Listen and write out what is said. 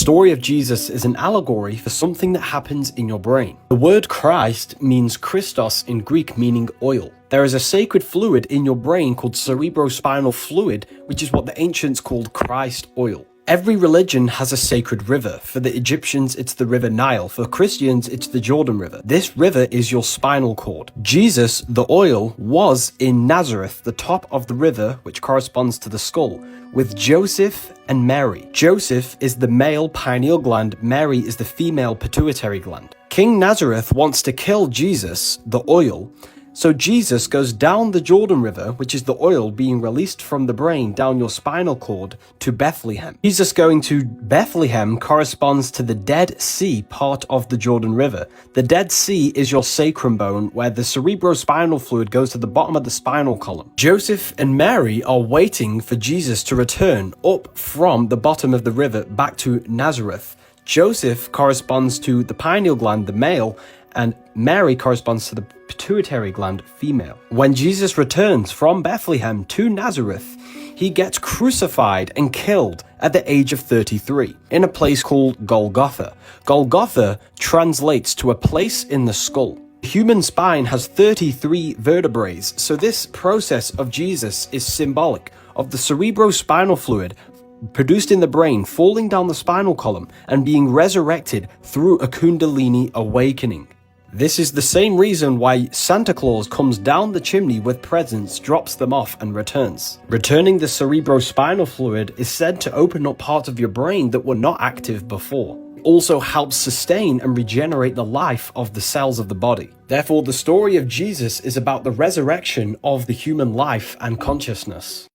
story of Jesus is an allegory for something that happens in your brain. The word Christ means Christos in Greek, meaning oil. There is a sacred fluid in your brain called cerebrospinal fluid, which is what the ancients called Christ oil. Every religion has a sacred river. For the Egyptians, it's the river Nile. For Christians, it's the Jordan River. This river is your spinal cord. Jesus, the oil, was in Nazareth, the top of the river, which corresponds to the skull, with Joseph and Mary. Joseph is the male pineal gland, Mary is the female pituitary gland. King Nazareth wants to kill Jesus, the oil, so Jesus goes down the Jordan River, which is the oil being released from the brain down your spinal cord, to Bethlehem. Jesus going to Bethlehem corresponds to the Dead Sea part of the Jordan River. The Dead Sea is your sacrum bone, where the cerebrospinal fluid goes to the bottom of the spinal column. Joseph and Mary are waiting for Jesus to return up from the bottom of the river back to Nazareth. Joseph corresponds to the pineal gland, the male, and Mary corresponds to the pituitary gland, female. When Jesus returns from Bethlehem to Nazareth, he gets crucified and killed at the age of 33 in a place called Golgotha. Golgotha translates to a place in the skull. The human spine has 33 vertebrae, so this process of Jesus is symbolic of the cerebrospinal fluid produced in the brain falling down the spinal column and being resurrected through a Kundalini awakening. This is the same reason why Santa Claus comes down the chimney with presents, drops them off, and returns. Returning the cerebrospinal fluid is said to open up parts of your brain that were not active before. It also helps sustain and regenerate the life of the cells of the body. Therefore, the story of Jesus is about the resurrection of the human life and consciousness.